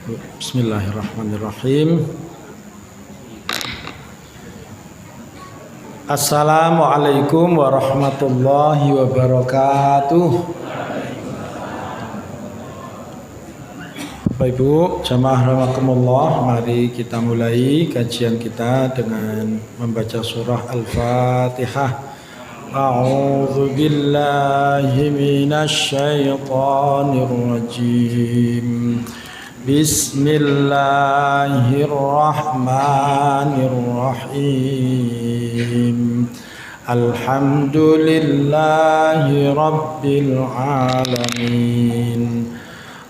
Bismillahirrahmanirrahim. Assalamualaikum warahmatullahi wabarakatuh. Bapak Ibu jamaah rahimakumullah, mari kita mulai kajian kita dengan membaca surah Al-Fatihah. A'udzu billahi minasy syaithanir rajim. Bismillahirrahmanirrahim. Alhamdulillahi rabbil alamin.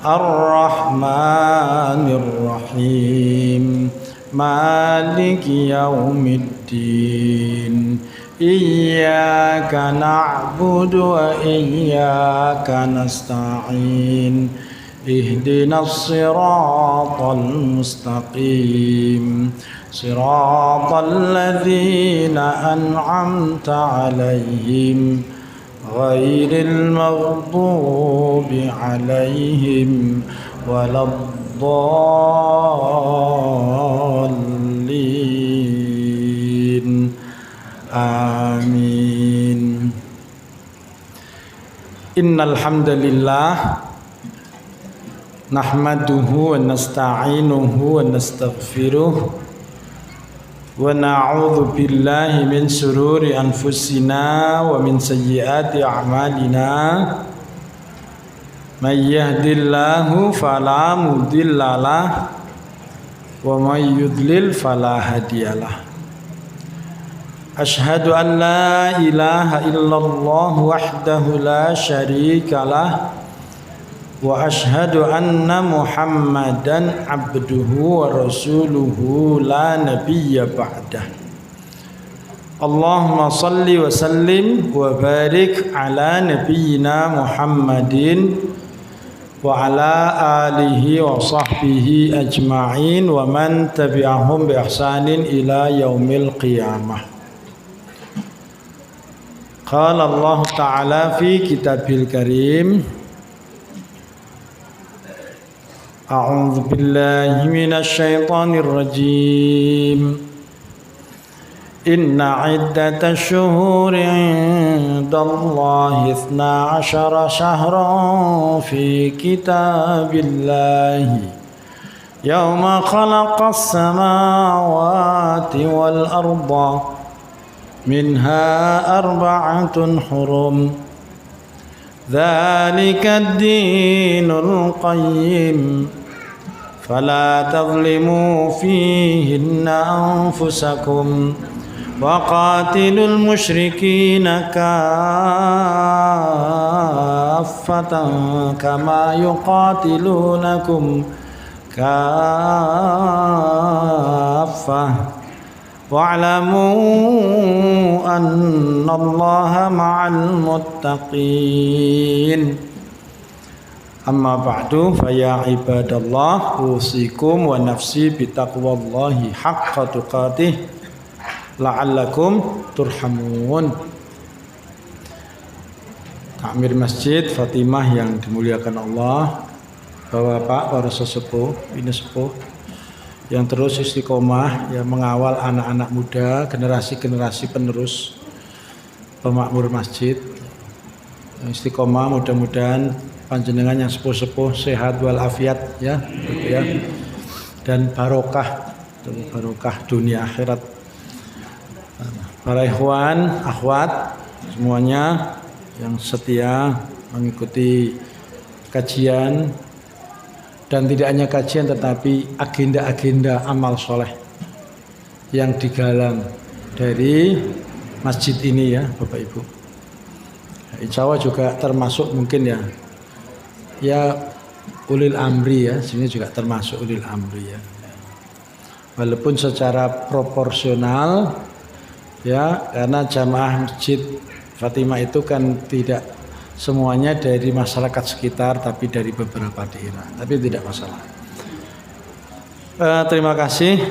Ar-Rahmanir Rahim. Maliki yaumiddin. Iyyaka na'budu wa iyyaka nasta'in. Ihdinas siratal mustaqim. Siratal ladzina an'amta 'alaihim ghairil maghdubi 'alaihim waladdallin. Amin. Innal hamdalillah nahmaduhu wa nasta'inuhu wa nastaghfiruh wa na'udzu billahi min shururi anfusina wa min sayyiati a'malina. May yahdihillahu fala mudhillalah wa may yudlil fala hadiyalah. Asyhadu an la ilaha illallah wahdahu la syarikalah wa asyhadu anna Muhammadan abduhu wa rasuluhu la nabiyya ba'dah. Allahumma salli wa sallim wa barik ala nabiyyina Muhammadin wa ala alihi wa sahbihi ajma'in wa man tabi'ahum bi ihsanin ila yaumil qiyamah. Qala Allah ta'ala fi kitabil karim. A'udzu billahi minasy syaithanir rajim. Inna 'iddatash shuhuri 'indallahi 12 syahran fi kitabillahi yauma khalaqas samawati wal arda minha arba'atun hurum. Dzalikad dinul qayyim. Fala tadhlimu fihinna anfusakum wa qatilul musyrikina kaffatan kama yuqatilunakum kaffah wa'lamu annallaha ma'al muttaqin. Amma ba'du fa ya ibadallah usikum wa nafsi bitaqwallahi haqqa tuqatih la'allakum turhamun. Takmir Masjid Fatimah yang dimuliakan Allah, Bapak-bapak, para sesepuh, ini sepuh yang terus istiqomah yang mengawal anak-anak muda, generasi-generasi penerus pemakmur masjid. Istiqomah, mudah-mudahan panjenengan yang sepuh-sepuh sehat walafiat ya, dan barokah dunia akhirat. Para ikhwan, akhwat semuanya yang setia mengikuti kajian, dan tidak hanya kajian tetapi agenda-agenda amal soleh yang digalang dari masjid ini ya Bapak Ibu. Insya Allah juga termasuk mungkin ya ulil amri ya, sini juga termasuk ulil amri ya. Walaupun secara proporsional ya, karena jamaah Masjid Fatimah itu kan tidak semuanya dari masyarakat sekitar, tapi dari beberapa daerah, tapi tidak masalah. Terima kasih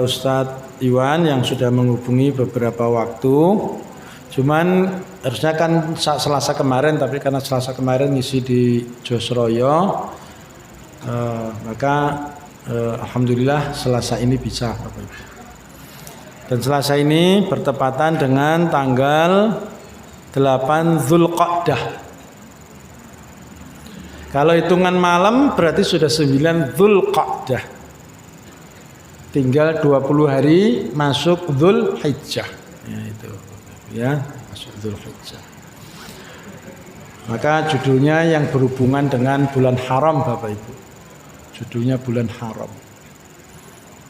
Ustadz Iwan yang sudah menghubungi beberapa waktu. Cuman harusnya kan Selasa kemarin, tapi karena Selasa kemarin ngisi di Josroyo, maka Alhamdulillah Selasa ini bisa Bapak Ibu. Dan Selasa ini bertepatan dengan tanggal 8 Zulqa'dah. Kalau hitungan malam berarti sudah 9 Zulqa'dah. Tinggal 20 hari masuk Dzulhijjah. Ya itu. Ya, masuk Dzulhijjah. Maka judulnya yang berhubungan dengan bulan haram Bapak Ibu. Judulnya bulan haram.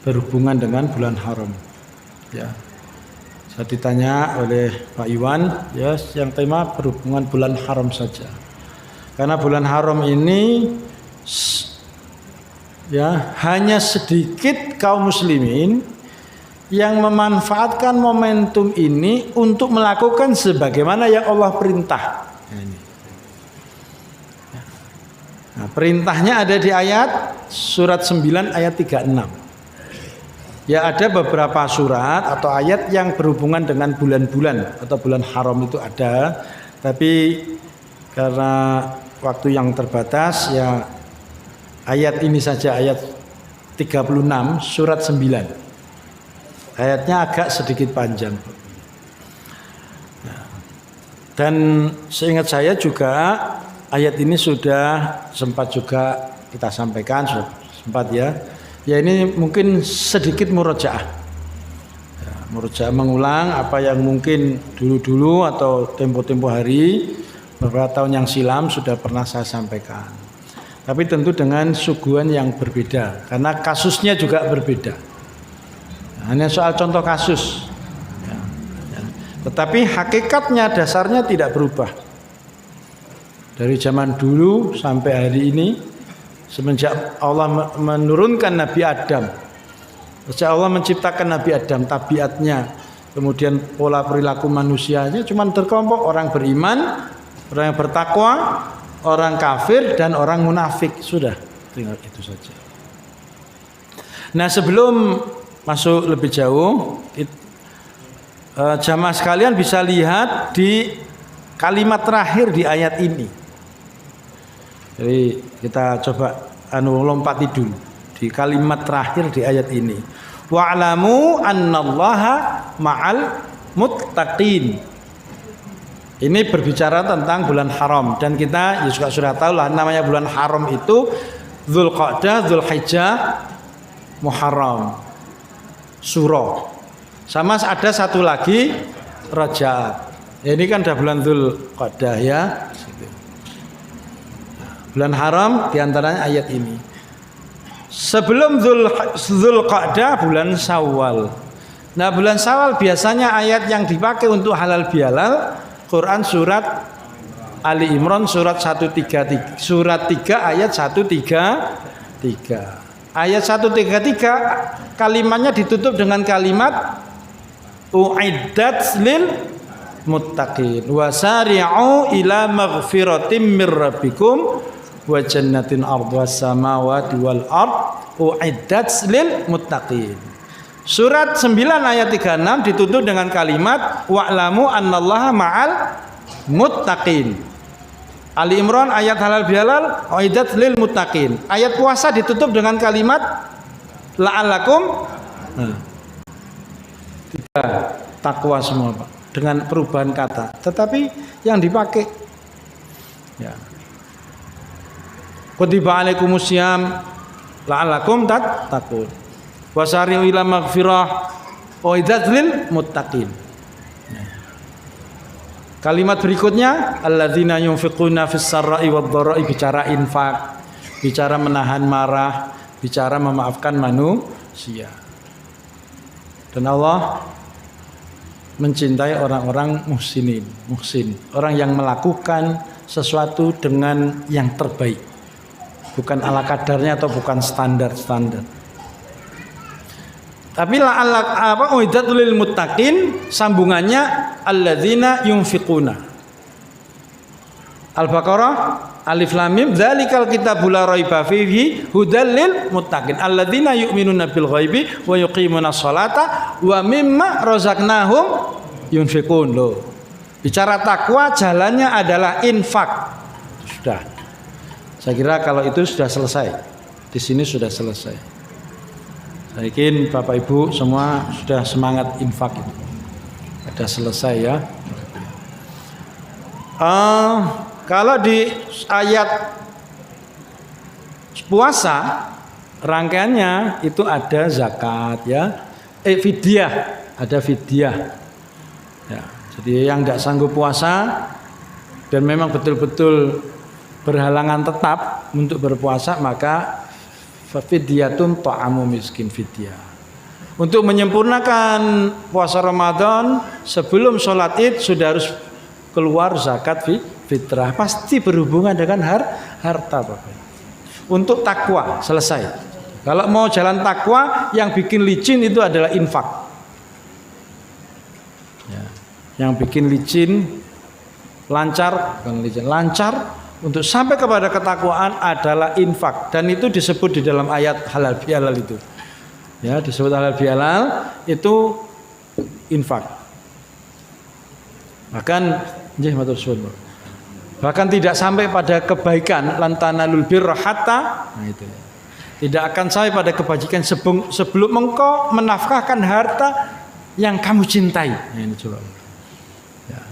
Berhubungan dengan bulan haram. Ya. Saya ditanya oleh Pak Iwan, ya, yang tema berhubungan bulan haram saja. Karena bulan haram ini ya hanya sedikit kaum muslimin yang memanfaatkan momentum ini untuk melakukan sebagaimana yang Allah perintah. Nah, perintahnya ada di ayat surat 9 ayat 36. Ya ada beberapa surat atau ayat yang berhubungan dengan bulan-bulan atau bulan haram itu ada, tapi karena waktu yang terbatas ya ayat ini saja, ayat 36 surat 9. Ayatnya agak sedikit panjang. Dan seingat saya juga ayat ini sudah sempat juga kita sampaikan, sempat ya. Ya ini mungkin sedikit murojaah. Ya, murojaah mengulang apa yang mungkin dulu-dulu atau tempo-tempo hari beberapa tahun yang silam sudah pernah saya sampaikan. Tapi tentu dengan suguhan yang berbeda karena kasusnya juga berbeda. Hanya soal contoh kasus. Ya, ya. Tetapi hakikatnya dasarnya tidak berubah. Dari zaman dulu sampai hari ini, semenjak Allah menurunkan Nabi Adam, sejak Allah menciptakan Nabi Adam, tabiatnya, kemudian pola perilaku manusianya cuma terkelompok orang beriman, orang yang bertakwa, orang kafir dan orang munafik. Sudah, tinggal itu saja. Nah, sebelum masuk lebih jauh, jamaah sekalian bisa lihat di kalimat terakhir di ayat ini. Jadi kita coba lompati dulu di kalimat terakhir di ayat ini. Wa'lamu annallaha ma'al muttaqin. Ini berbicara tentang bulan haram dan kita ya juga sudah tahu lah namanya bulan haram itu Dzulqa'dah, Dzulhijjah, Muharram, Suro. Sama ada satu lagi Rajab. Ya, ini kan udah bulan Dzulqa'dah ya. Bulan haram diantaranya ayat ini. Sebelum Dzulqa'dah bulan Syawal. Nah, bulan Syawal biasanya ayat yang dipakai untuk halal bihalal Quran surat Ali Imran surat 133, surat 3 ayat 133. Ayat 133 kalimatnya ditutup dengan kalimat uiddat lil muttaqin wasari'u ila maghfiratim mir rabbikum wa jannatin ardhas samawati wal ard uiddat lil muttaqin. Surat 9 ayat 36 ditutup dengan kalimat wa'lamu annallaha ma'al muttaqin. Ali Imran ayat halal bihalal uiddat lil muttaqin. Ayat puasa ditutup dengan kalimat la'allakum. Tiga takwa semua Pak, dengan perubahan kata, tetapi yang dipakai ya kutiba alaikumusiyam la'allakum tattaqun wasari'u ila maghfirah uiddat lil muttaqin. Kalimat berikutnya alladzina yunfiquna fis sarra'i wad dharra'i, bicara infak, bicara menahan marah, bicara memaafkan manusia. Dan Allah mencintai orang-orang muhsin, orang yang melakukan sesuatu dengan yang terbaik, bukan ala kadarnya atau bukan standar. Tapi uiddatul lil muttaqin sambungannya alladzina yunfiquna. Al-Baqarah Alif Lam Mim dzalikal kitabul la raiba fihi hudal lil muttaqin alladzina yu'minuna bil ghaibi wa yuqimuna sholata wa mimma razaqnahum yunfiqun. Loh. Bicara takwa jalannya adalah infak. Sudah. Saya kira kalau itu sudah selesai. Di sini sudah selesai. Saya yakin Bapak Ibu semua sudah semangat infak itu. Sudah selesai ya. Kalau di ayat puasa rangkaiannya itu ada zakat ya, fidyah, ada fidyah. Ya, jadi yang tidak sanggup puasa dan memang betul-betul berhalangan tetap untuk berpuasa maka fidyatun ta'amu miskin fidyah. Untuk menyempurnakan puasa Ramadan sebelum sholat Id sudah harus keluar zakat fitrah, pasti berhubungan dengan harta Bapak. Untuk takwa selesai. Kalau mau jalan takwa yang bikin licin itu adalah infak. Ya, yang bikin licin lancar, bukan licin, lancar untuk sampai kepada ketakwaan adalah infak, dan itu disebut di dalam ayat halal bihalal itu. Ya, disebut halal bihalal itu infak. Bahkan tidak sampai pada kebaikan lantanalul birra hatta, nah itu. Tidak akan sampai pada kebajikan sebelum engkau menafkahkan harta yang kamu cintai. Nah, ini coba. Ya.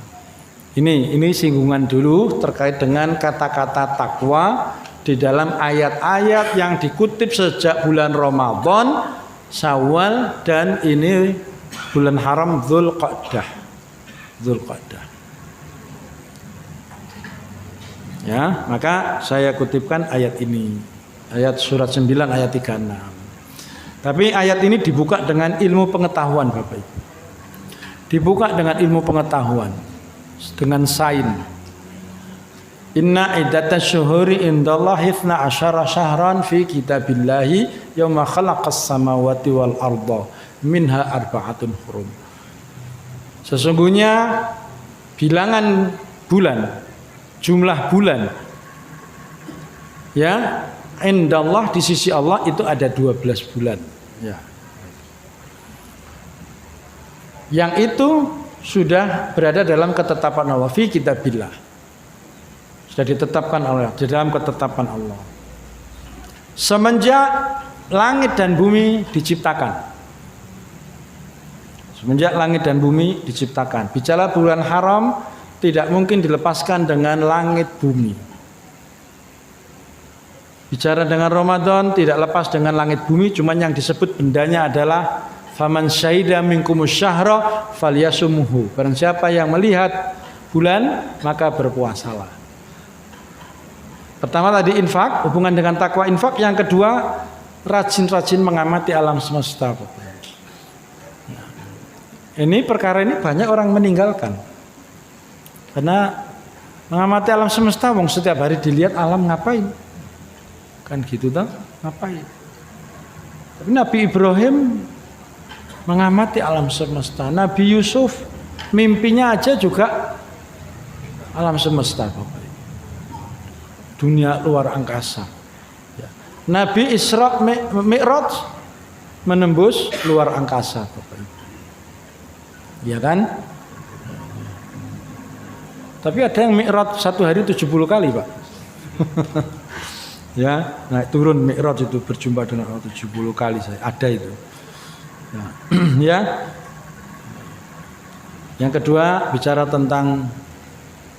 Ini singgungan dulu terkait dengan kata-kata takwa di dalam ayat-ayat yang dikutip sejak bulan Ramadan, Syawal, dan ini bulan haram Dzulqa'dah. Ya, maka saya kutipkan ayat ini. Ayat surat 9 ayat 36. Tapi ayat ini dibuka dengan ilmu pengetahuan Bapak Ibu. Dibuka dengan ilmu pengetahuan. Dengan sain. Inna iddatasy syuhuri indallahi 12 syahran fi kitabillahi yauma khalaqas samawati wal arda minha arba'atun hurum. Sesungguhnya bilangan bulan, jumlah bulan ya indallah di sisi Allah itu ada 12 bulan ya. Yang itu sudah berada dalam ketetapan Allah fi kitabillah. Sudah ditetapkan Allah di dalam ketetapan Allah. Semenjak langit dan bumi diciptakan. Semenjak langit dan bumi diciptakan. Bicara bulan haram tidak mungkin dilepaskan dengan langit bumi. Bicara dengan Ramadan tidak lepas dengan langit bumi, cuman yang disebut bendanya adalah faman syahida minkumus syahra falyasumhu. Barang siapa yang melihat bulan maka berpuasalah. Pertama tadi infak, hubungan dengan takwa infak. Yang kedua rajin-rajin mengamati alam semesta. Ini perkara ini banyak orang meninggalkan. Karena mengamati alam semesta, wong setiap hari dilihat alam ngapain? Kan gitu toh, ngapain? Tapi Nabi Ibrahim mengamati alam semesta. Nabi Yusuf mimpinya aja juga alam semesta, Bapak. Dunia luar angkasa. Ya. Nabi Isra Mi'raj menembus luar angkasa, Bapak. Ya kan? Tapi ada yang Mi'raj satu hari 70 kali, Pak. Ya, naik turun Mi'raj itu berjumpa dengan Allah 70 kali saya. Ada itu. Ya. Ya. Yang kedua bicara tentang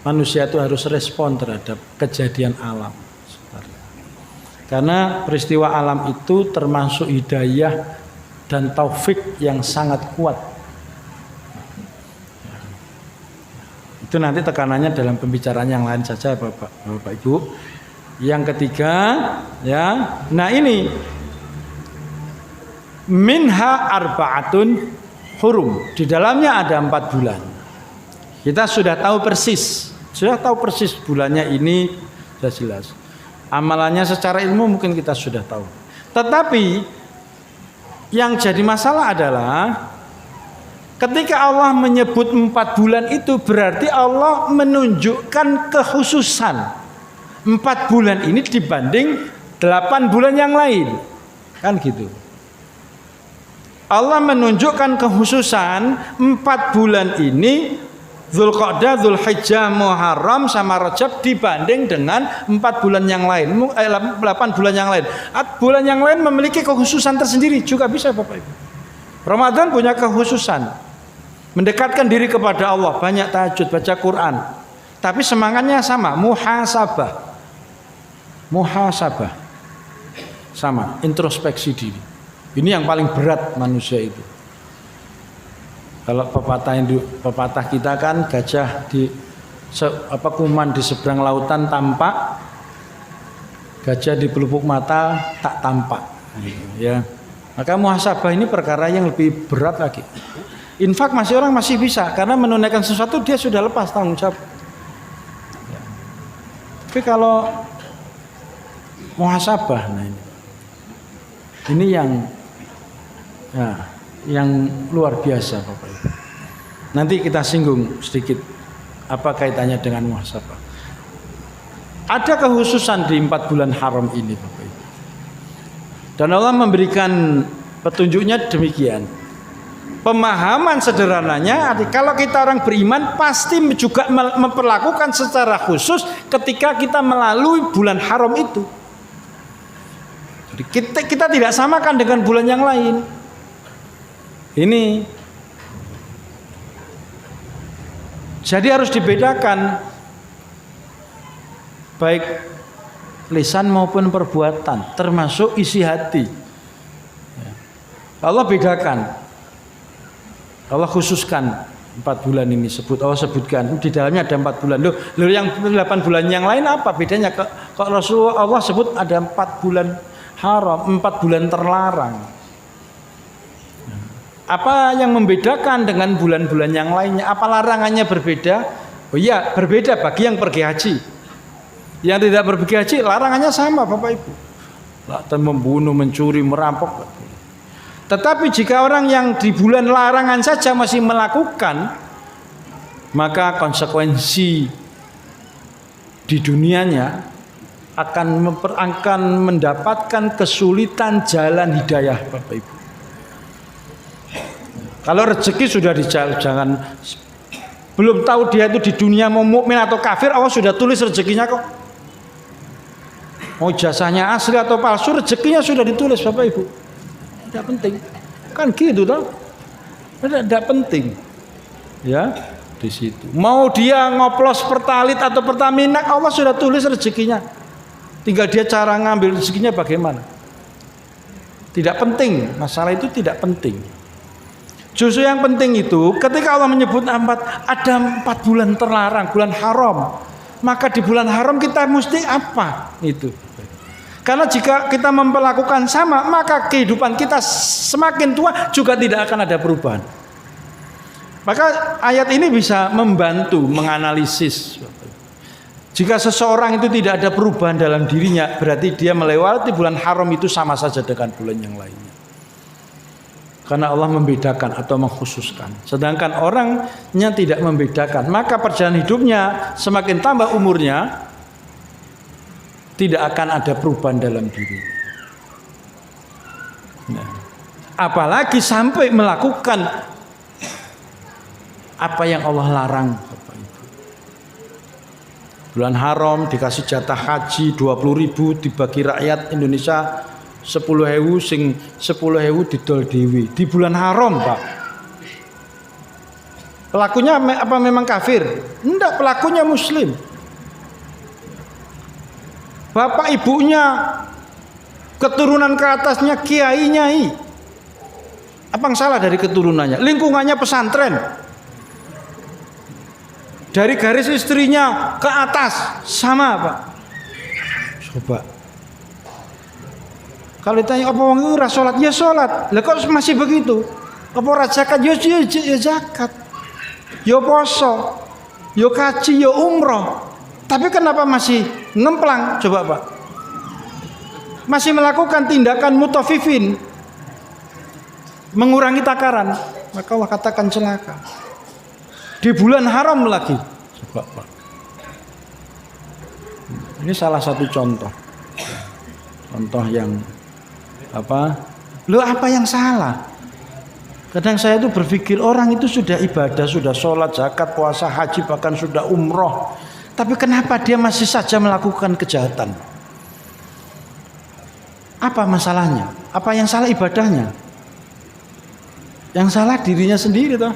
manusia itu harus respon terhadap kejadian alam. Karena peristiwa alam itu termasuk hidayah dan taufik yang sangat kuat. Itu nanti tekanannya dalam pembicaraan yang lain saja Bapak Ibu. Yang ketiga ya. Nah ini minha arba'atun hurum. Di dalamnya ada 4 bulan. Kita sudah tahu persis bulannya ini sudah jelas. Amalannya secara ilmu mungkin kita sudah tahu. Tetapi yang jadi masalah adalah ketika Allah menyebut 4 bulan itu berarti Allah menunjukkan kekhususan 4 bulan ini dibanding 8 bulan yang lain. Kan gitu. Allah menunjukkan kekhususan 4 bulan ini Dzulqa'dah, Dzulhijjah, Muharram sama Rajab dibanding dengan 4 bulan yang lain, 8 bulan yang lain. Bulan yang lain memiliki kekhususan tersendiri juga bisa Bapak Ibu. Ramadan punya kekhususan, mendekatkan diri kepada Allah, banyak tahajud, baca Quran. Tapi semangatnya sama, muhasabah. Muhasabah. Sama, introspeksi diri. Ini yang paling berat manusia itu. Kalau pepatah kita kan gajah kuman di seberang lautan tampak, gajah di pelupuk mata tak tampak. Ya, maka muhasabah ini perkara yang lebih berat lagi. Infak orang masih bisa karena menunaikan sesuatu dia sudah lepas tanggung jawab. Ya. Tapi kalau muhasabah, nah ini yang luar biasa Bapak Ibu. Nanti kita singgung sedikit apa kaitannya dengan muhasabah. Ada kekhususan di 4 bulan haram ini Bapak Ibu. Dan Allah memberikan petunjuknya demikian. Pemahaman sederhananya, kalau kita orang beriman pasti juga memperlakukan secara khusus ketika kita melalui bulan haram itu. Jadi kita tidak samakan dengan bulan yang lain. Ini jadi harus dibedakan baik lisan maupun perbuatan, termasuk isi hati. Allah bedakan, Allah khususkan 4 bulan ini Allah sebutkan di dalamnya ada 4 bulan. Loh yang 8 bulan yang lain apa bedanya? Kok Rasulullah Allah sebut ada 4 bulan haram, 4 bulan terlarang. Apa yang membedakan dengan bulan-bulan yang lainnya? Apa larangannya berbeda? Oh iya, berbeda bagi yang pergi haji. Yang tidak pergi haji, larangannya sama Bapak Ibu. Dan membunuh, mencuri, merampok. Tetapi jika orang yang di bulan larangan saja masih melakukan, maka konsekuensi di dunianya akan mendapatkan kesulitan jalan hidayah Bapak Ibu. Kalau rezeki sudah jangan belum tahu dia itu di dunia mau mukmin atau kafir, Allah sudah tulis rezekinya kok. Mau jasanya asli atau palsu, rezekinya sudah ditulis Bapak Ibu. Tidak penting. Kan gitu toh. Tidak penting. Ya, di situ. Mau dia ngoplos Pertalit atau Pertamina, Allah sudah tulis rezekinya. Tinggal dia cara ngambil rezekinya bagaimana. Tidak penting, masalah itu tidak penting. Justru yang penting itu ketika Allah menyebut ada 4 bulan terlarang, bulan haram, maka di bulan haram kita mesti apa itu? Karena jika kita memperlakukan sama, maka kehidupan kita semakin tua juga tidak akan ada perubahan. Maka ayat ini bisa membantu menganalisis. Jika seseorang itu tidak ada perubahan dalam dirinya, berarti dia melewati bulan haram itu sama saja dengan bulan yang lainnya. Karena Allah membedakan atau mengkhususkan. Sedangkan orangnya tidak membedakan, maka perjalanan hidupnya semakin tambah umurnya, tidak akan ada perubahan dalam diri. Nah, apalagi sampai melakukan apa yang Allah larang. Bulan haram dikasih jatah haji 20.000 dibagi rakyat Indonesia 10.000, sing 10.000 didol dewi di bulan haram Pak. Pelakunya apa memang kafir? Enggak, pelakunya muslim. Bapak ibunya, keturunan ke atasnya kiai nyai. Apa yang salah dari keturunannya? Lingkungannya pesantren. Dari garis istrinya ke atas sama Pak. Coba. Kalau ditanya apa wong iku ora salat, ya salat. Lah kok masih begitu? Apa ora zakat? Ya zakat. Ya poso. Ya kaji, ya umroh. Tapi kenapa masih ngemplang? Coba Pak. Masih melakukan tindakan mutafifin. Mengurangi takaran. Maka Allah katakan celaka. Di bulan haram lagi. Coba Pak. Ini salah satu contoh. Contoh yang apa? Lu apa yang salah? Kadang saya itu berpikir orang itu sudah ibadah, sudah sholat, zakat, puasa, haji, bahkan sudah umroh. Tapi kenapa dia masih saja melakukan kejahatan? Apa masalahnya? Apa yang salah ibadahnya? Yang salah dirinya sendiri toh.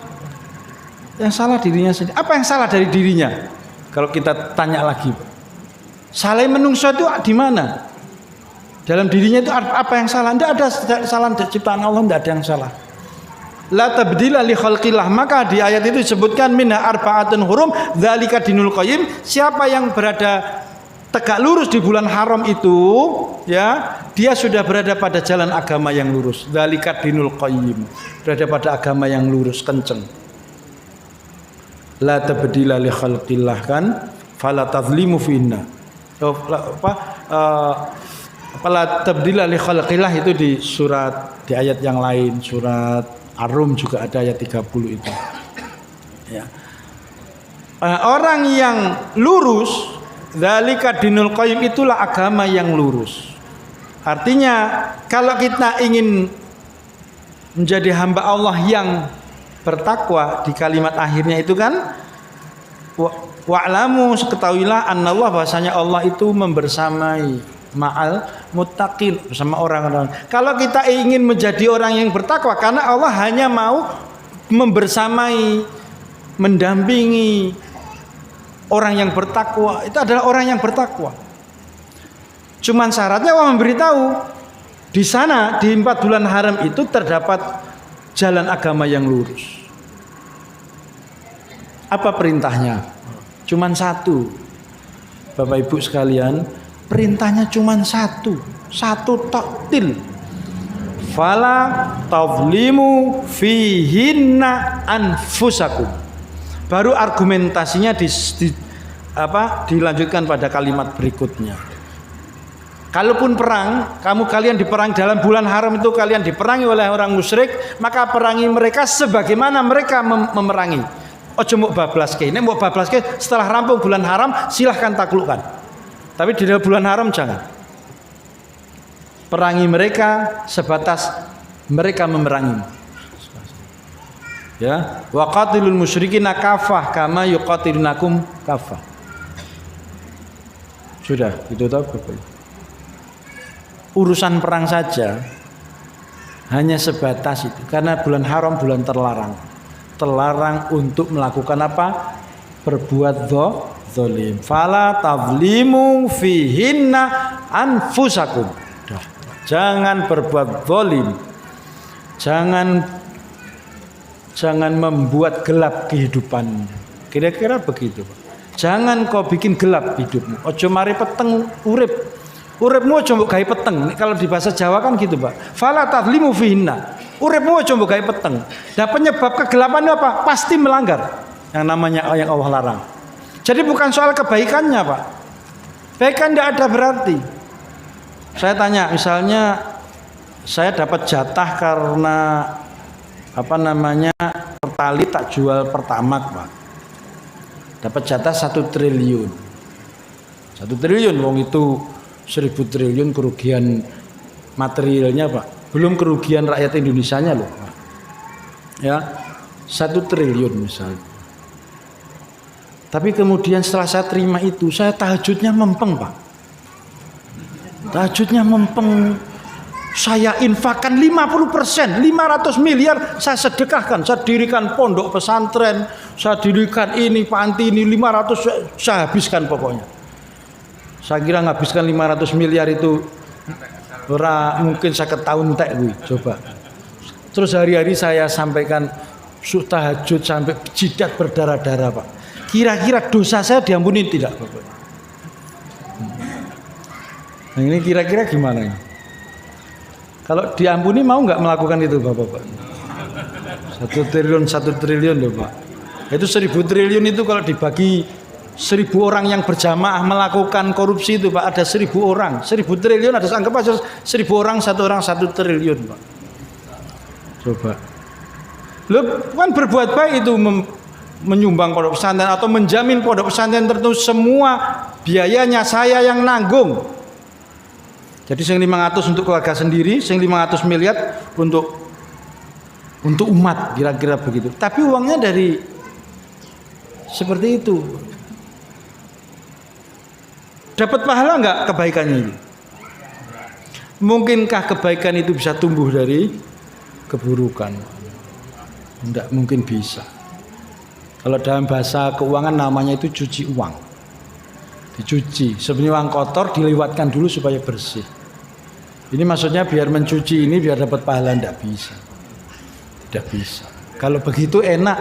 Yang salah dirinya sendiri. Apa yang salah dari dirinya? Kalau kita tanya lagi. Salah menungso itu di mana? Dalam dirinya itu apa yang salah? Tidak ada salah ciptaan Allah, tidak ada yang salah. La tabdila li khalqillah. Maka di ayat itu disebutkan minha arba'atun hurum dzalika dinul qayyim. Siapa yang berada tegak lurus di bulan haram itu, ya, dia sudah berada pada jalan agama yang lurus. Dzalika dinul qayyim. Berada pada agama yang lurus, kenceng. La tabdila li khalqillah kan, fala tazlimu finna. La tabdila li khalqillah itu di surat, di ayat yang lain, surat Ar-Rum juga ada ayat 30 itu. Ya. Orang yang lurus, dzalika dinul qayyim, itulah agama yang lurus. Artinya kalau kita ingin menjadi hamba Allah yang bertakwa, di kalimat akhirnya itu kan wa'lamu, ketahuilah annallah, bahasanya Allah itu membersamai ma'al muttaqin, bersama orang-orang. Kalau kita ingin menjadi orang yang bertakwa, karena Allah hanya mau membersamai, mendampingi orang yang bertakwa, itu adalah orang yang bertakwa. Cuman syaratnya Allah memberitahu di sana, di 4 bulan haram itu terdapat jalan agama yang lurus. Apa perintahnya? Cuman satu, Bapak Ibu sekalian. Perintahnya cuma satu taktil. Fala tazlimu fihinna anfusakum. Baru argumentasinya dilanjutkan pada kalimat berikutnya. Kalaupun perang, kalian diperang dalam bulan haram itu, kalian diperangi oleh orang musyrik, maka perangi mereka sebagaimana mereka memerangi. Ojo mbok bablaske. Nek mbok bablaske setelah rampung bulan haram silahkan taklukkan. Tapi di dalam bulan haram jangan. Perangi mereka sebatas mereka memerangi. Ya, wa qatilul musyrikina kafah kama yuqatilunakum kafah. Sudah, itu tahu Bapak. Urusan perang saja hanya sebatas itu, karena bulan haram bulan terlarang. Terlarang untuk melakukan apa? Berbuat zalim. Fala tazlimu fihinna anfusakum. Jangan berbuat zalim. Jangan membuat gelap kehidupan. Kira-kira begitu, Pak. Jangan kau bikin gelap hidupmu. Ojo mari peteng urip. Uripmu ojo mbok gawe peteng. Kalau di bahasa Jawa kan gitu, Pak. Fala tazlimu fihinna. Uripmu ojo mbok gawe peteng. Dan penyebab kegelapan itu apa? Pasti melanggar yang namanya yang Allah larang. Jadi bukan soal kebaikannya, Pak. Kebaikan tidak ada berarti. Saya tanya, misalnya saya dapat jatah karena Pertalite tak jual Pertamax, Pak. Dapat jatah 1 triliun. 1 triliun, wong itu 1000 triliun kerugian materialnya, Pak. Belum kerugian rakyat Indonesianya loh, Pak. Ya, 1 triliun misalnya. Tapi kemudian setelah saya terima itu, saya tahajudnya mempeng, Pak. Tahajudnya mempeng. Saya infakkan 50%, 500 miliar saya sedekahkan. Saya dirikan pondok pesantren, saya dirikan ini, panti ini, 500 saya habiskan pokoknya. Saya kira nghabiskan 500 miliar itu mungkin saya ketahuan entek gue, coba. Terus hari-hari saya sampaikan tahajud sampai jidat berdarah-darah, Pak. Kira-kira dosa saya diampuni tidak, Bapak? Nah, ini kira-kira gimana ini? Kalau diampuni mau nggak melakukan itu, Bapak? 1 triliun loh, Pak. Itu 1000 triliun itu kalau dibagi 1000 orang yang berjamaah melakukan korupsi itu, Pak, ada 1000 orang. 1000 triliun ada, anggap aja 1000 orang, 1 triliun, Pak. Coba. Lo kan berbuat baik itu menyumbang pondok pesantren atau menjamin pondok pesantren tertentu, semua biayanya saya yang nanggung. Jadi yang 500 untuk keluarga sendiri, yang 500 miliar untuk untuk umat, kira-kira begitu. Tapi uangnya dari seperti itu. Dapat pahala enggak kebaikannya itu? Mungkinkah kebaikan itu bisa tumbuh dari keburukan? Tidak mungkin bisa. Kalau dalam bahasa keuangan namanya itu cuci uang. Dicuci. Sebenarnya uang kotor dilewatkan dulu supaya bersih. Ini maksudnya biar mencuci ini biar dapat pahala, tidak bisa. Tidak bisa. Kalau begitu enak.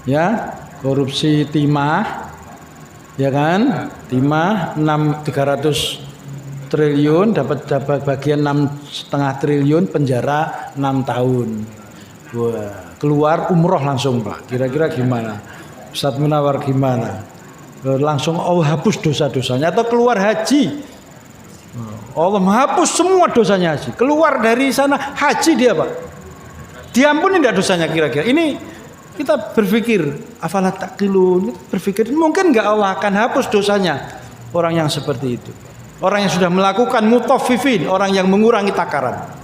Ya, korupsi timah. Ya kan? Timah 300 triliun dapat bagian 6,5 triliun, penjara 6 tahun. Wah, keluar umroh langsung Pak. Kira-kira gimana? Ustaz Munawar gimana? Langsung Allah hapus dosa-dosanya, atau keluar haji. Allah menghapus semua dosanya haji. Keluar dari sana haji dia Pak. Diampuni tidak dosanya kira-kira? Ini kita berpikir, afalat taqilun, berpikir mungkin enggak Allah akan hapus dosanya orang yang seperti itu. Orang yang sudah melakukan mutaffifin, orang yang mengurangi takaran.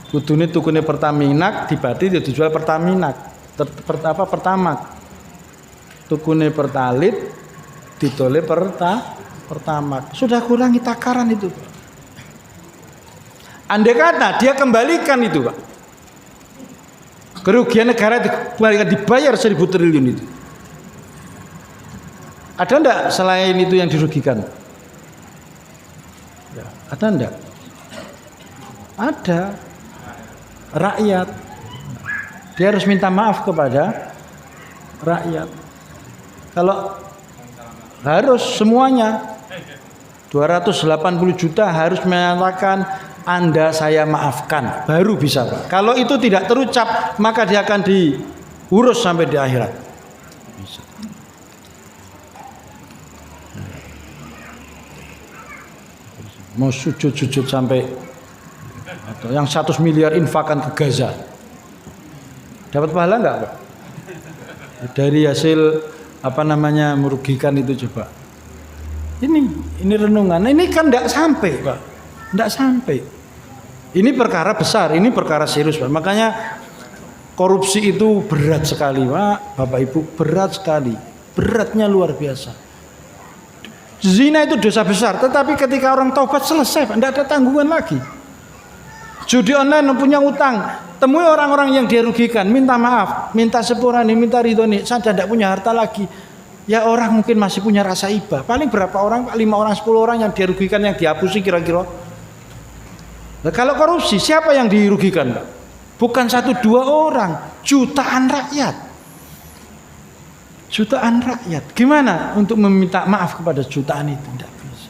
Kudune tukune Pertaminak dibati dia dijual Pertaminak. Pertamak. Tukune Pertalit ditole Pertamak. Sudah kurangi takaran itu. Andai kata dia kembalikan itu, Pak. Kerugian negara dibayar 1.000 triliun itu. Ada enggak selain itu yang dirugikan? Ya, ada enggak? Ada. Rakyat. Dia harus minta maaf kepada rakyat. Kalau harus semuanya 280 juta harus menyatakan Anda saya maafkan, baru bisa Pak. Kalau itu tidak terucap, maka dia akan diurus sampai di akhirat. Bisa. Mau sujud-sujud sampai, atau yang 100 miliar infakkan ke Gaza, dapat pahala enggak Pak? Dari hasil merugikan itu coba. Ini renungan. Ini kan enggak sampai Pak, enggak sampai. Ini perkara besar, ini perkara serius Pak. Makanya korupsi itu berat sekali Pak, Bapak Ibu, berat sekali. Beratnya luar biasa. Zina itu dosa besar, tetapi ketika orang taubat selesai Pak, tidak ada tanggungan lagi. Judi online punya utang, temui orang-orang yang dia rugikan, minta maaf, minta sepurani, minta ridhoni, saya tidak punya harta lagi. Ya orang mungkin masih punya rasa iba. Paling berapa orang, 5 orang, 10 orang yang dia rugikan, yang dihapusi kira-kira. Nah, kalau korupsi siapa yang dirugikan Pak? Bukan 1-2 orang, jutaan rakyat. Jutaan rakyat. Gimana untuk meminta maaf kepada jutaan itu? Tidak bisa.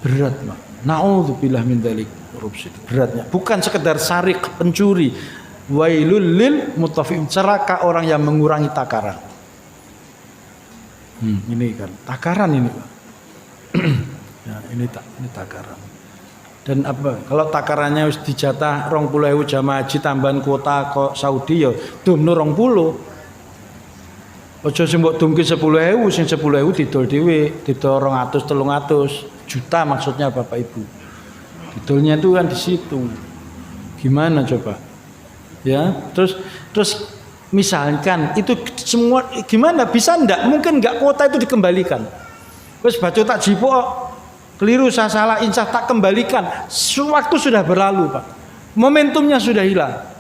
Berat Pak. Na'udzubillah min dzalik, korupsi. Beratnya. Bukan sekedar sarik, pencuri. Wailul lil mutaffifin, celaka orang yang mengurangi takaran. Ini kan takaran ini Pak. Ya, ini takaran. Dan apa? Kalau takarannya wis dijatah 20.000 jamaah haji tambahan kuota kok Saudi ya dumno 20. Aja sing mbok dumke 10.000, sing 10.000 didol dhewe, didol 200 300 juta maksudnya Bapak Ibu. Didolnya itu kan di situ. Gimana coba? Ya, terus misalkan itu semua gimana bisa ndak? Mungkin enggak kuota itu dikembalikan. Wis baca tak jipuk keliru, saya salah, insya tak kembalikan. Waktu sudah berlalu Pak, momentumnya sudah hilang.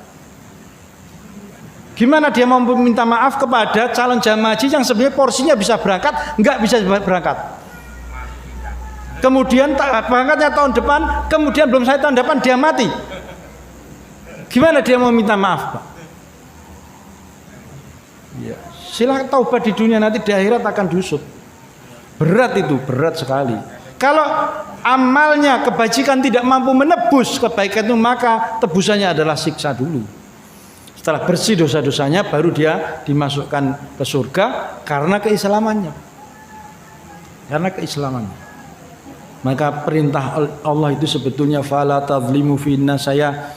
Gimana dia mau minta maaf kepada calon jamaah haji yang sebenarnya porsinya bisa berangkat, enggak bisa berangkat. Kemudian berangkatnya tahun depan, kemudian belum saya tahun depan dia mati. Gimana dia mau minta maaf Pak? Ya, silakan taubat di dunia, nanti di akhirat akan diusut. Berat itu, berat sekali. Kalau amalnya kebajikan tidak mampu menebus kebaikan itu, maka tebusannya adalah siksa dulu. Setelah bersih dosa-dosanya baru dia dimasukkan ke surga karena keislamannya. Karena keislamannya. Maka perintah Allah itu sebetulnya fala tadzlimu finna, saya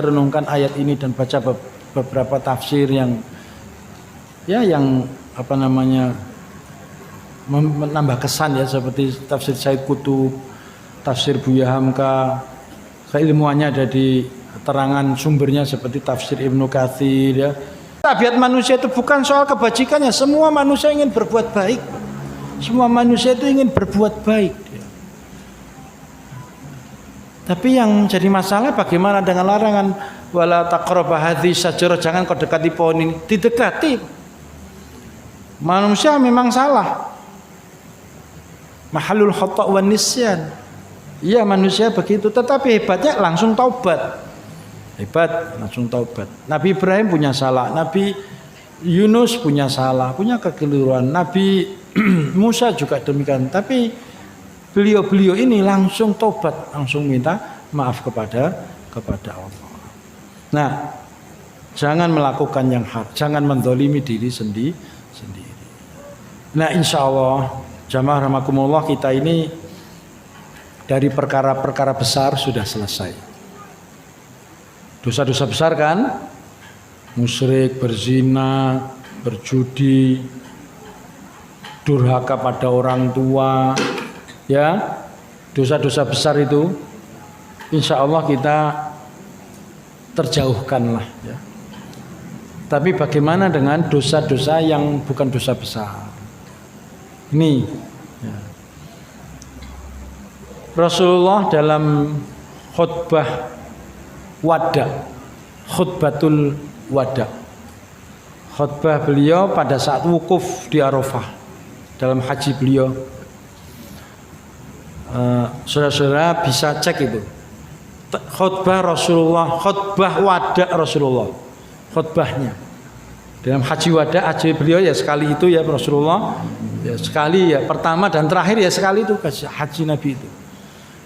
renungkan ayat ini dan baca beberapa tafsir yang menambah kesan ya, seperti tafsir Said Qutub, tafsir Buya Hamka, keilmuannya ada di terangan sumbernya seperti tafsir Ibnu Katsir ya. Tabiat manusia itu bukan soal kebajikannya, semua manusia ingin berbuat baik. Semua manusia itu ingin berbuat baik. Tapi yang jadi masalah bagaimana dengan larangan wala taqrabu hadhihi syajarah, jangan kau dekati pohon ini. Didekati. Manusia memang salah. Mahallul khata' wan nisyan. Iya, manusia begitu, tetapi hebatnya langsung taubat. Hebat, langsung taubat. Nabi Ibrahim punya salah, Nabi Yunus punya salah, punya kekeliruan. Nabi Musa juga demikian. Tapi beliau-beliau ini langsung taubat, langsung minta maaf kepada Allah. Nah, jangan melakukan yang hak, jangan mendolimi diri sendiri. Nah, insya Allah jamaah rahimakumullah, kita ini dari perkara-perkara besar sudah selesai. Dosa-dosa besar kan? Musyrik, berzina, berjudi, durhaka pada orang tua, ya, dosa-dosa besar itu insya Allah kita terjauhkanlah ya. Tapi bagaimana dengan dosa-dosa yang bukan dosa besar? Ini ya. Rasulullah dalam khutbah wada, khutbatul wada, khutbah beliau pada saat wukuf di Arafah dalam haji beliau. Saudara-saudara bisa cek itu khutbah Rasulullah, khutbah wada Rasulullah, khutbahnya dalam haji wada, haji beliau ya sekali itu ya Rasulullah ya sekali ya, pertama dan terakhir ya sekali itu haji Nabi itu.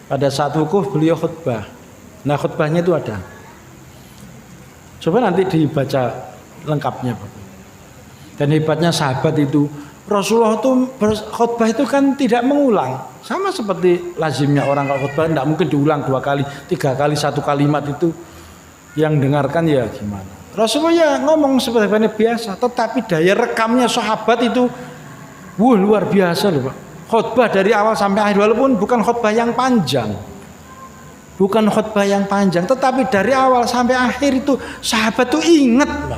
Pada saat wukuf beliau khutbah. Nah, khutbahnya itu ada. Coba nanti dibaca lengkapnya, Bapak. Dan hebatnya sahabat itu, Rasulullah itu khutbah itu kan tidak mengulang. Sama seperti lazimnya orang kalau khutbah tidak mungkin diulang 2 kali, 3 kali satu kalimat itu yang dengarkan ya gimana. Rasulullah ya ngomong seperti biasa, tetapi daya rekamnya sahabat itu luar biasa loh, Pak. Khutbah dari awal sampai akhir, walaupun bukan khutbah yang panjang. Bukan khutbah yang panjang, tetapi dari awal sampai akhir itu sahabat tuh ingat lah.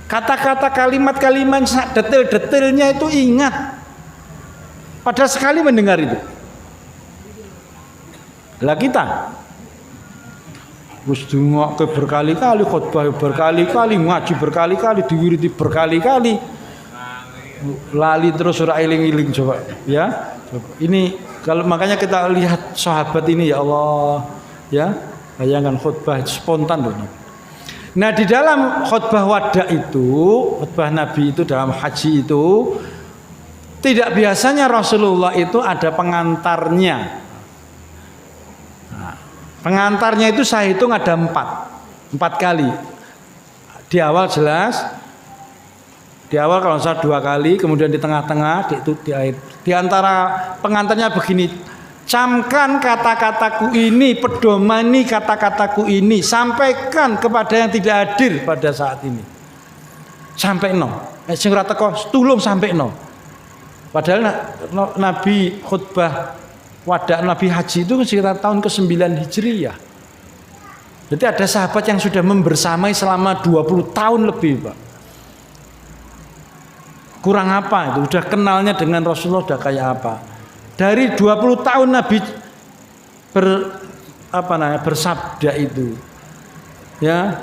Kata-kata, kalimat-kalimat, detail-detailnya itu ingat. Pada sekali mendengar itu. Lah kita wis dungok berkali-kali, khutbah berkali-kali, ngaji berkali-kali, diwiridi berkali-kali. Lali terus ora eling-eling coba ya. Ini kalau makanya kita lihat sahabat ini ya Allah ya, bayangkan khutbah spontan loh. Nah, di dalam khutbah wada itu, khutbah Nabi itu dalam haji itu tidak biasanya Rasulullah itu ada pengantarnya. Nah, pengantarnya itu saya hitung ada 4 kali. Di awal jelas, di awal kalau saya 2 kali, kemudian di tengah-tengah, di akhir. Di antara pengantarnya begini, camkan kata-kataku ini, pedomani kata-kataku ini, sampaikan kepada yang tidak hadir pada saat ini. Sampai no, sing ora teko tulung sampai no. Padahal Nabi khutbah wada Nabi haji itu sekitar tahun ke-9 Hijriyah. Jadi ada sahabat yang sudah membersamai selama 20 tahun lebih, Pak. Kurang apa itu? Udah kenalnya dengan Rasulullah udah kayak apa? Dari 20 tahun Nabi bersabda itu, ya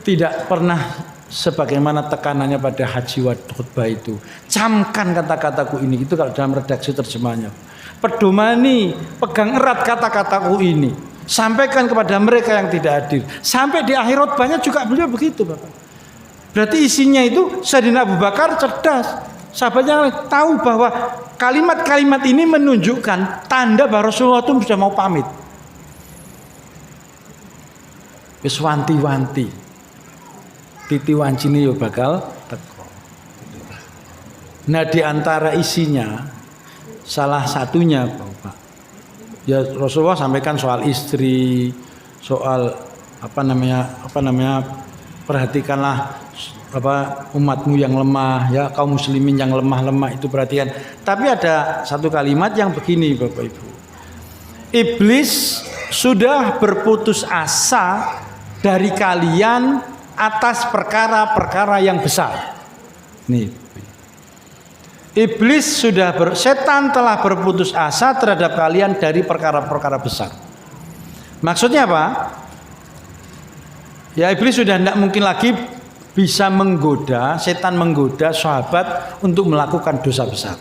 tidak pernah sebagaimana tekanannya pada haji khutbah itu. Camkan kata-kataku ini, itu kalau dalam redaksi terjemahnya. Pedomani, pegang erat kata-kataku ini, sampaikan kepada mereka yang tidak hadir. Sampai di akhir khutbahnya juga beliau begitu, Bapak. Berarti isinya itu Sayyidina Abu Bakar cerdas. Sahabatnya tahu bahwa kalimat-kalimat ini menunjukkan tanda bahwa Rasulullah itu sudah mau pamit. Wis wanti-wanti. Titi wancine yo bakal teko. Nah, di antara isinya salah satunya, Bapak. Ya Rasulullah sampaikan soal istri, soal perhatikanlah umatmu yang lemah, ya kaum muslimin yang lemah itu perhatian. Tapi ada satu kalimat yang begini, Bapak Ibu. Iblis sudah berputus asa dari kalian atas perkara-perkara yang besar. Nih, setan telah berputus asa terhadap kalian dari perkara-perkara besar. Maksudnya apa? Ya, iblis sudah tidak mungkin lagi bisa menggoda, setan menggoda sahabat untuk melakukan dosa besar.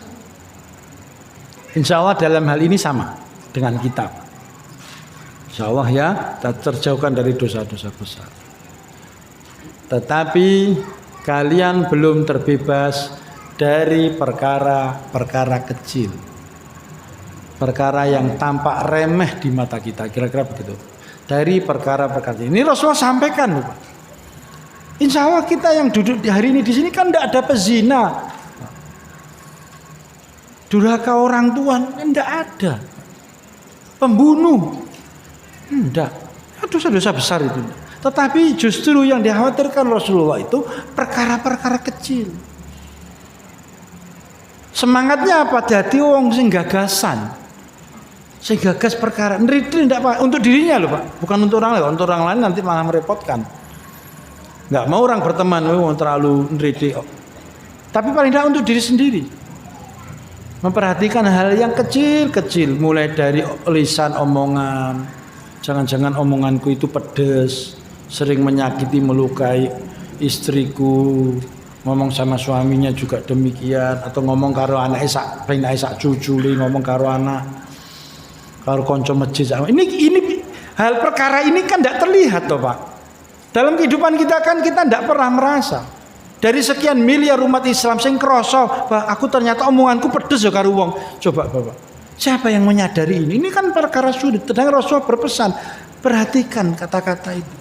Insya Allah dalam hal ini sama dengan kita. Insya Allah ya, terjauhkan dari dosa-dosa besar. Tetapi kalian belum terbebas dari perkara-perkara kecil, perkara yang tampak remeh di mata kita, kira-kira begitu. Dari perkara-perkara ini Rasulullah sampaikan loh. Insya Allah kita yang duduk di hari ini di sini kan tidak ada pezina, durhaka orang tua, tidak ada pembunuh, tidak. Dosa-dosa besar itu. Tetapi justru yang dikhawatirkan Rasulullah itu perkara-perkara kecil. Semangatnya apa? Jadi wong sing gagasan, sing gagas perkara. Nriti ndak Pak, untuk dirinya loh Pak, bukan untuk orang lain. Untuk orang lain nanti malah merepotkan. Nggak mau orang berteman, terlalu nriti. Tapi paling tidak untuk diri sendiri. Memperhatikan hal yang kecil-kecil, mulai dari lisan omongan. Jangan-jangan omonganku itu pedes, sering menyakiti, melukai istriku. Ngomong sama suaminya juga demikian, atau ngomong karo anak sak cucu, ngomong karo anak, karo konco masjid. Ini hal perkara ini kan tidak terlihat toh Pak. Dalam kehidupan kita kan kita tidak pernah merasa. Dari sekian miliar umat Islam sing kroso, aku ternyata omonganku pedes ya karo wong. Coba Bapak, siapa yang menyadari ini? Ini kan perkara sulit. Sedangkan Rasulullah berpesan, perhatikan kata-kata itu.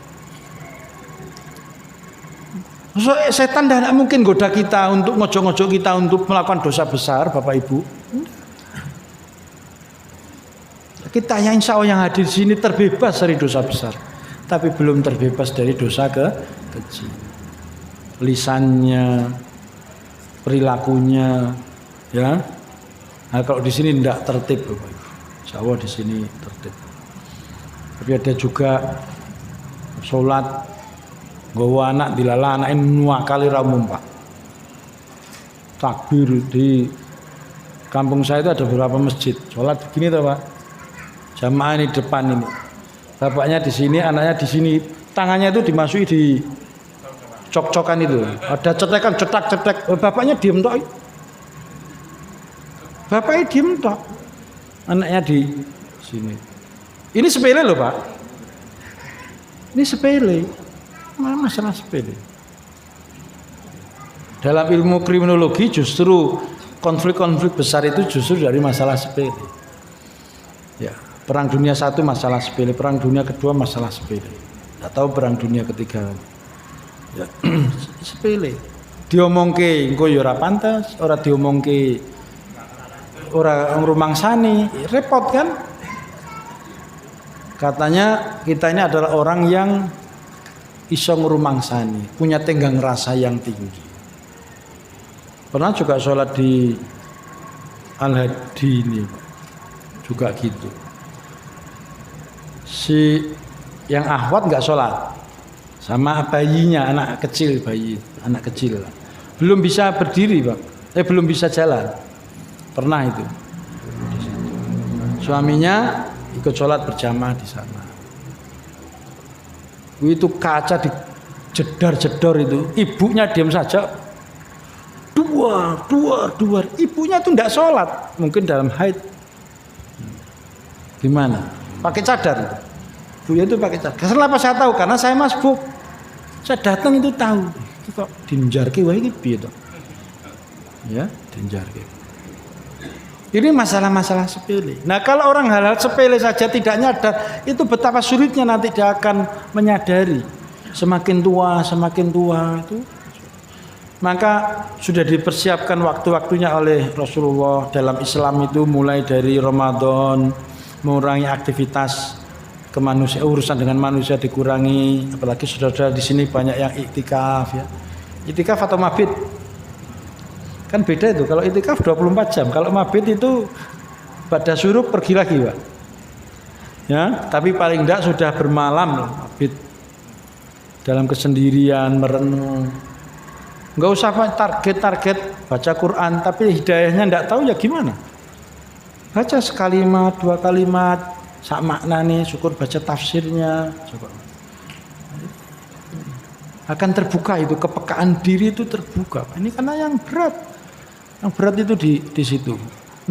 So, setan tidak mungkin goda kita untuk ngojok-ngojok kita untuk melakukan dosa besar, Bapak Ibu. Kita yang insya Allah yang hadir di sini terbebas dari dosa besar, tapi belum terbebas dari dosa kecil. Lisannya, perilakunya, ya. Nah, kalau di sini tidak tertib, Bapak Ibu. Insya Allah di sini tertib. Tapi ada juga sholat, nggawa anak dilala anake nuakali ra umum Pak. Takbir di kampung saya itu ada beberapa masjid. Sholat begini toh Pak. Jamaah ini depan ini. Bapaknya di sini, anaknya di sini. Tangannya itu dimasuki di cok-cokan itu. Ada cetekan cetak-cetek. Bapaknya diem toh. Bapaknya diem toh. Anaknya di sini. Ini sepele loh Pak. Ini sepele. Masalah sepele. Dalam ilmu kriminologi justru konflik-konflik besar itu justru dari masalah sepele. Ya, Perang Dunia I masalah sepele, Perang Dunia Kedua masalah sepele. Atau Perang Dunia Ketiga. Ya, sepele. Diomongke engko ya ora pantes, ora diomongke ora ngrumangsani, repot kan? Katanya kita ini adalah orang yang iso ngrumangsani, punya tenggang rasa yang tinggi. Pernah juga sholat di Al-Hadi ini juga gitu. Si yang ahwat nggak sholat, sama bayinya, anak kecil, anak kecil, belum bisa berdiri Pak, belum bisa jalan. Pernah itu. Suaminya ikut sholat berjamaah di sana. Itu kaca dijedar-jedor itu, ibunya diam saja. Dua. Ibunya itu tidak sholat, mungkin dalam haid. Gimana? Pakai cadar. Ibunya itu pakai cadar. Kenapa saya tahu? Karena saya masbuk. Saya datang itu tahu. Itu kok dinjarke wae iki piye to? Ya, dinjarke. Ini masalah-masalah sepele. Nah, kalau orang hal-hal sepele saja tidak nyadar, itu betapa sulitnya nanti dia akan menyadari. Semakin tua itu. Maka sudah dipersiapkan waktu-waktunya oleh Rasulullah dalam Islam itu, mulai dari Ramadan, mengurangi aktivitas kemanusiaan, urusan dengan manusia dikurangi. Apalagi saudara-saudara di sini banyak yang iktikaf ya. Iktikaf atau mabit? Kan beda itu. Kalau iktikaf 24 jam, kalau mabit itu pada suruh pergi lagi Pak. Ya, tapi paling tidak sudah bermalam abid dalam kesendirian merenung. Enggak usah target baca Quran, tapi hidayahnya enggak tahu ya gimana? Baca sekalimat, dua kalimat, sak makna nih, syukur baca tafsirnya. Akan terbuka itu, kepekaan diri itu terbuka. Ini karena yang berat. Yang berat itu di situ.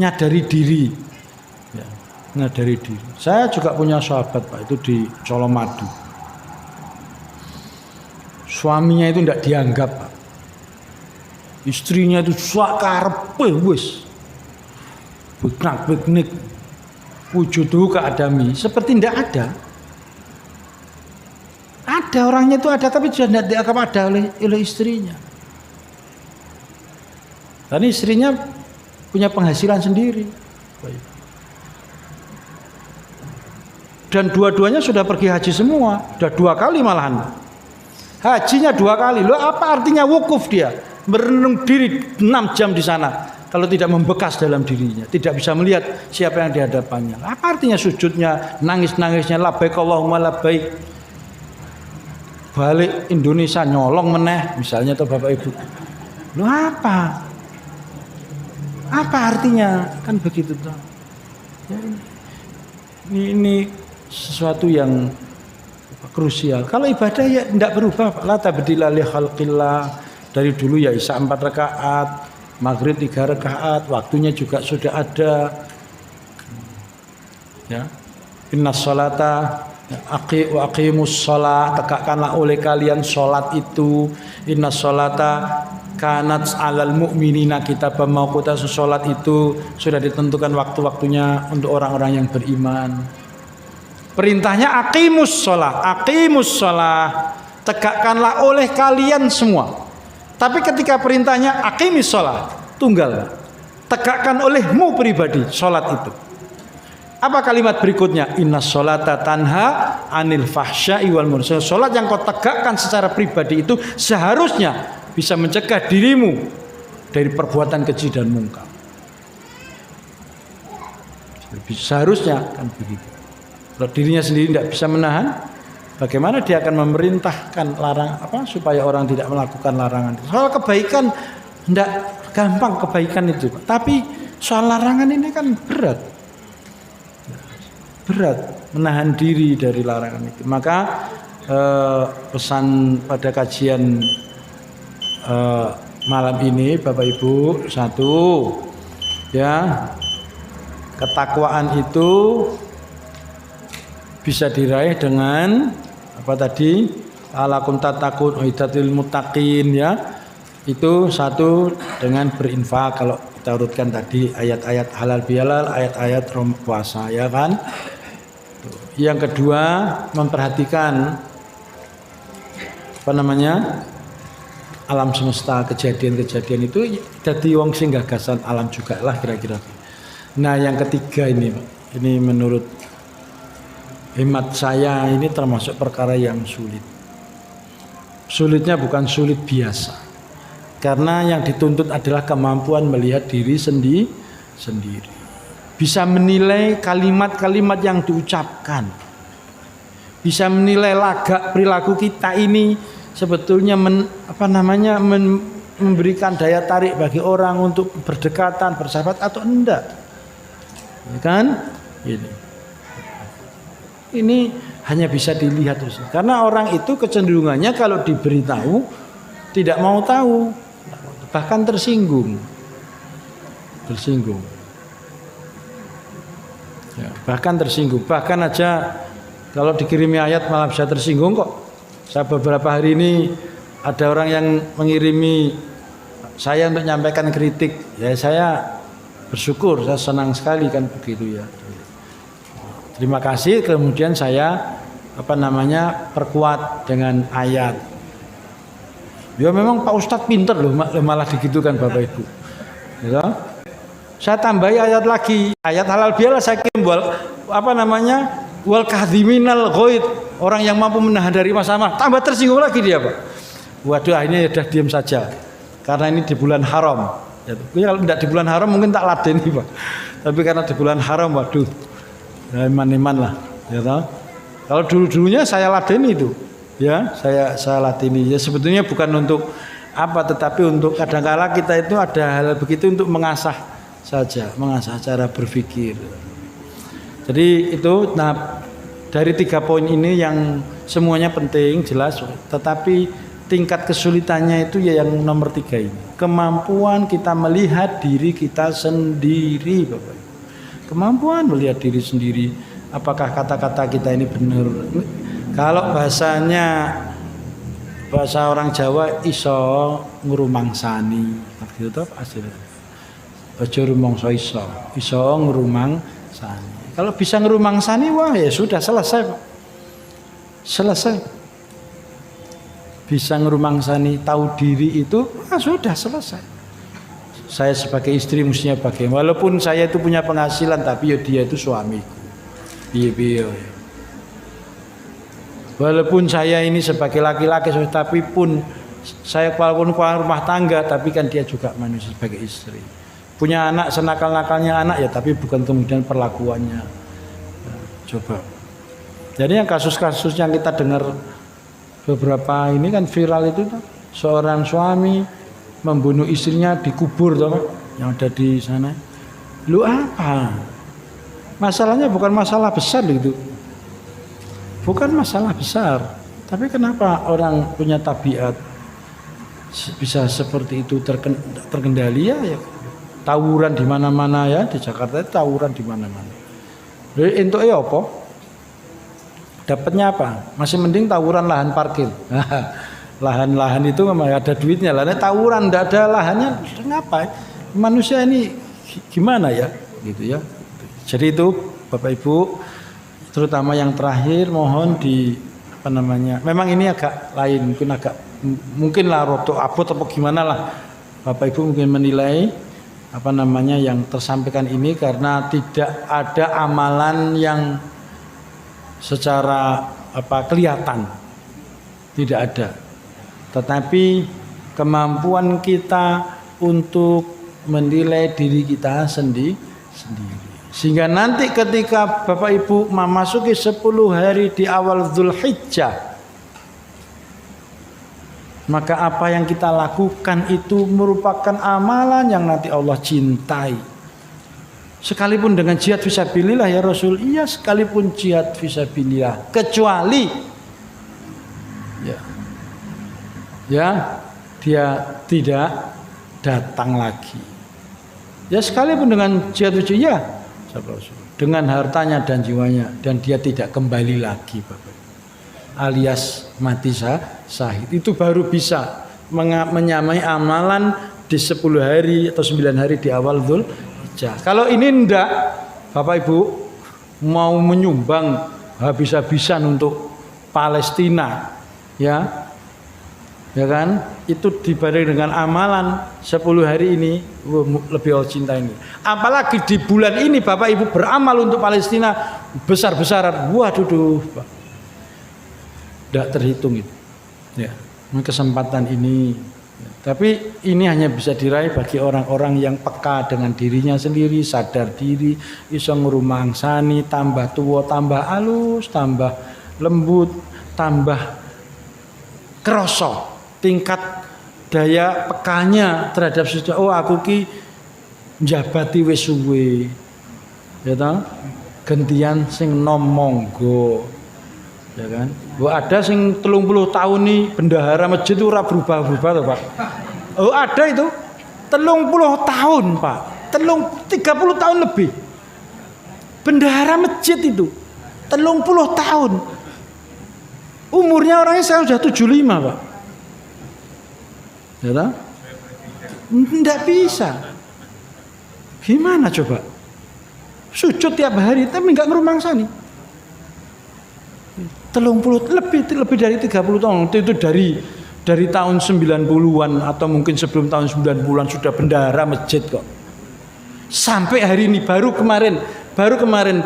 Nyadari diri. Ya, nyadari diri. Saya juga punya sahabat Pak, itu di Colomadu. Suaminya itu tidak dianggap Pak. Istrinya itu sakarepe wis. Beknak-beknik. Wujuduhu keadami. Seperti tidak ada. Ada orangnya itu ada, tapi sudah tidak dianggap ada oleh istrinya. Dan istrinya punya penghasilan sendiri. Dan dua-duanya sudah pergi haji semua. Sudah 2 kali malahan. Hajinya 2 kali. Loh, apa artinya wukuf dia? Merenung diri 6 jam di sana. Kalau tidak membekas dalam dirinya, tidak bisa melihat siapa yang di hadapannya. Apa artinya sujudnya, nangis-nangisnya, labbaik Allahumma labbaik. Balik Indonesia nyolong meneh, misalnya tuh Bapak Ibu. Loh apa? Apa artinya? Kan begitu tuh. Ya, ini sesuatu yang krusial. Kalau ibadah ya tidak berubah. La tabdila li khalqillah. Dari dulu ya Isya 4 rakaat, Maghrib 3 rakaat, waktunya juga sudah ada. Ya. Innas sholata aqimus sholat, tegakkanlah oleh kalian sholat itu. Innas sholata kanat alal mu'minina kitabam mawquta. Sholat itu sudah ditentukan waktu-waktunya untuk orang-orang yang beriman. Perintahnya aqimus sholat, tegakkanlah oleh kalian semua. Tapi ketika perintahnya aqimis sholat, tunggal, tegakkan olehmu pribadi sholat itu. Apa kalimat berikutnya? Innas sholata tanha anil fahsya'i wal munkar. Sholat yang kau tegakkan secara pribadi itu seharusnya bisa mencegah dirimu dari perbuatan keji dan mungkar. Seharusnya kan begitu. Kalau dirinya sendiri tidak bisa menahan, bagaimana dia akan memerintahkan supaya orang tidak melakukan larangan. Soal kebaikan tidak gampang kebaikan itu, tapi soal larangan ini kan berat menahan diri dari larangan itu. Maka pesan pada kajian malam ini Bapak Ibu, satu ya, ketakwaan itu bisa diraih dengan apa tadi, alakum tatakun uidatil muttaqin ya. Itu satu dengan berinfak. Kalau kita urutkan tadi ayat-ayat halal bihalal, ayat-ayat puasa ya kan. Yang kedua memperhatikan alam semesta, kejadian-kejadian itu jadi wong sing gagasan alam juga lah kira-kira. Nah yang ketiga ini menurut hemat saya ini termasuk perkara yang sulit. Sulitnya bukan sulit biasa, karena yang dituntut adalah kemampuan melihat diri sendiri. Bisa menilai kalimat-kalimat yang diucapkan. Bisa menilai lagak perilaku kita ini sebetulnya memberikan daya tarik bagi orang untuk berdekatan, bersahabat atau enggak. Ya kan? Ini hanya bisa dilihat terus. Karena orang itu kecenderungannya kalau diberitahu tidak mau tahu, bahkan tersinggung. Ya, bahkan tersinggung. Bahkan aja kalau dikirimi ayat malah bisa tersinggung kok. Saya beberapa hari ini ada orang yang mengirimi saya untuk menyampaikan kritik. Ya saya bersyukur, saya senang sekali kan begitu ya. Terima kasih. Kemudian saya perkuat dengan ayat. Ya memang Pak Ustadz pinter loh, malah digitukan Bapak Ibu. Ya. Saya tambahi ayat lagi, ayat halal bihalal saya kimbol wal kadhiminal ghaid, orang yang mampu menahan dari masalah. Tambah tersinggung lagi dia Pak. Waduh, akhirnya sudah diam saja. Karena ini di bulan haram. Ya, kalau tidak di bulan haram mungkin tak ladeni Pak. Tapi karena di bulan haram, waduh, iman-iman lah. Ya toh? Kalau dulu-dulunya saya ladeni itu, ya saya ladeni. Ya sebetulnya bukan untuk apa, tetapi untuk kadang-kala kita itu ada hal begitu untuk mengasah saja, mengasah cara berpikir. Jadi itu, nah dari 3 poin ini yang semuanya penting jelas, tetapi tingkat kesulitannya itu ya yang nomor 3 ini, kemampuan kita melihat diri kita sendiri, Bapak. Kemampuan melihat diri sendiri, apakah kata-kata kita ini benar. Kalau bahasanya bahasa orang Jawa iso ngrumangsani, gitu toh asline. Aja rumangsa iso ngrumangsani. Kalau bisa ngerumangsani, wah ya sudah selesai. Selesai. Bisa ngerumangsani, tahu diri itu, sudah selesai. Saya sebagai istri mestinya bagaimana? Walaupun saya itu punya penghasilan, tapi ya dia itu suamiku. Piye-piye. Walaupun saya ini sebagai laki-laki, tapi pun saya walaupun kepala rumah tangga, tapi kan dia juga manusia sebagai istri. Punya anak senakal-nakalnya anak ya, tapi bukan kemudian perlakuannya. Nah, coba. Jadi yang kasus-kasus yang kita dengar beberapa ini kan viral itu, seorang suami membunuh istrinya dikubur, toh, yang ada di sana. Lu apa? Masalahnya bukan masalah besar gitu. Bukan masalah besar. Tapi kenapa orang punya tabiat bisa seperti itu terkendali ya? Tawuran di mana-mana ya, di Jakarta tawuran di mana-mana. Jadi entuk apa? Dapatnya apa? Masih mending tawuran lahan parkir. Lahan-lahan itu memang ada duitnya. Lahan tawuran tidak ada lahannya, ngapa? Manusia ini gimana ya? Gitu ya. Jadi itu Bapak Ibu, terutama yang terakhir mohon di apa namanya? Memang ini agak lain, mungkin lah roto abot atau gimana lah. Bapak Ibu mungkin menilai apa namanya yang tersampaikan ini karena tidak ada amalan yang secara apa kelihatan, tidak ada, tetapi kemampuan kita untuk menilai diri kita sendiri, sehingga nanti ketika Bapak Ibu memasuki 10 hari di awal Dzulhijjah, maka apa yang kita lakukan itu merupakan amalan yang nanti Allah cintai. Sekalipun dengan jihad fisabilillah ya Rasul, iya sekalipun jihad fisabilillah, kecuali ya dia tidak datang lagi. Ya sekalipun dengan jihad fisabilillah, dengan hartanya dan jiwanya, dan dia tidak kembali lagi, Bapak, alias mati syahid, itu baru bisa menyamai amalan di 10 hari atau 9 hari di awal Dzulhijjah. Kalau ini enggak, Bapak Ibu mau menyumbang habis-habisan untuk Palestina, ya kan, itu dibanding dengan amalan 10 hari ini lebih Allah cinta ini. Apalagi di bulan ini Bapak Ibu beramal untuk Palestina besar-besaran, waduh, tidak terhitung itu. Ya, kesempatan ini. Tapi ini hanya bisa diraih bagi orang-orang yang peka dengan dirinya sendiri, sadar diri, iso ngrumangsani, tambah tua, tambah halus, tambah lembut, tambah kroso tingkat daya pekanya terhadap sesuatu. Oh aku ki njabati wis suwe. Ya toh? Gantian sing nom monggo. Ya kan? Ada sing 30 tahun nih bendahara masjid itu ora berubah-ubah toh, Pak. Oh, ada itu 30 tahun, Pak. 30 tahun lebih. Bendahara masjid itu 30 tahun. Umurnya orangnya saya sudah 75, Pak. Ya toh? Enggak bisa. Gimana coba? Sujud tiap hari tapi enggak ngerumangsani. 30 lebih dari 30 tahun itu dari tahun 90-an atau mungkin sebelum tahun 90-an sudah bendahara masjid kok. Sampai hari ini baru kemarin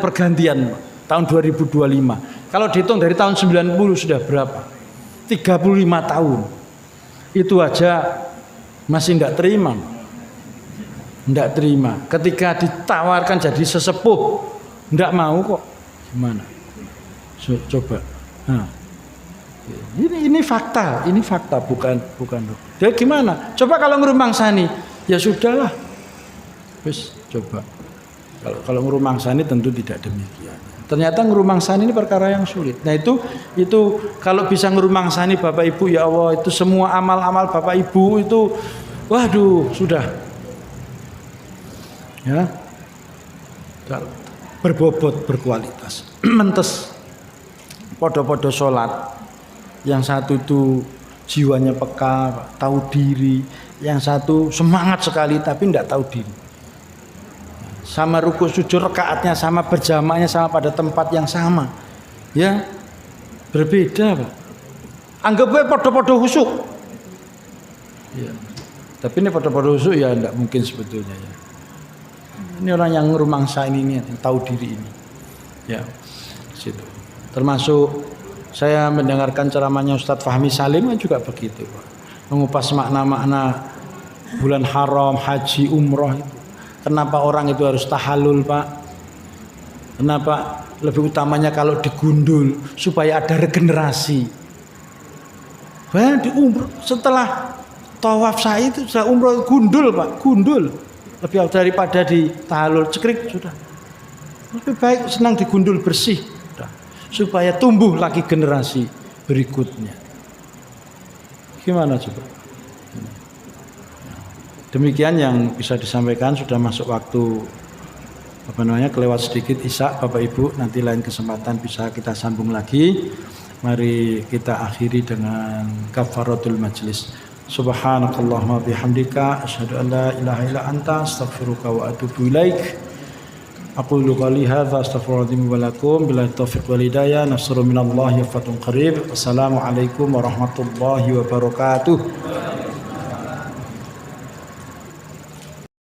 pergantian tahun 2025. Kalau dihitung dari tahun 90 sudah berapa? 35 tahun. Itu aja masih enggak terima. Enggak terima. Ketika ditawarkan jadi sesepuh, enggak mau kok. Gimana? Coba. Nah. Ini fakta bukan. Jadi gimana? Coba kalau ngerumangsani, ya sudahlah. Wis coba. Kalau ngerumangsani tentu tidak demikian. Ternyata ngerumangsani ini perkara yang sulit. Nah itu kalau bisa ngerumangsani Bapak Ibu, ya Allah, itu semua amal-amal Bapak Ibu itu, waduh, sudah. Ya. Berbobot, berkualitas. Mentes. Podo-podo sholat. Yang satu itu jiwanya peka, tahu diri. Yang satu semangat sekali tapi tidak tahu diri. Sama ruku sujud rakaatnya sama, berjamaahnya sama, pada tempat yang sama. Ya, berbeda, Pak. Anggap aja podo-podo khusyuk. Ya. Tapi ini podo-podo khusyuk ya tidak mungkin sebetulnya ya. Ini orang yang rumangsa ini yang tahu diri ini. Ya, situ. Termasuk saya mendengarkan ceramahnya Ustadz Fahmi Salim juga begitu, Pak. Mengupas makna-makna bulan haram, haji, umroh itu. Kenapa orang itu harus tahallul, Pak? Kenapa lebih utamanya kalau digundul supaya ada regenerasi. Di umroh setelah tawaf sa'i itu setelah umroh gundul, Pak, gundul. Lebih daripada di tahallul cekrik sudah. Lebih baik senang digundul bersih. Supaya tumbuh lagi generasi berikutnya. Gimana coba? Demikian yang bisa disampaikan, sudah masuk waktu kelewat sedikit isya, Bapak Ibu, nanti lain kesempatan bisa kita sambung lagi. Mari kita akhiri dengan kafaratul majlis. Subhanakallahumma bihamdika asyhadu an la ilaha illa anta astaghfiruka wa atubu ilaik. Aqulu qali hadza astaghfirullahaladzim wa lakum billahi taufiq wal hidayah. Nasrun minallahi wa fathun qarib. Wassalamualaikum warahmatullahi wabarakatuh.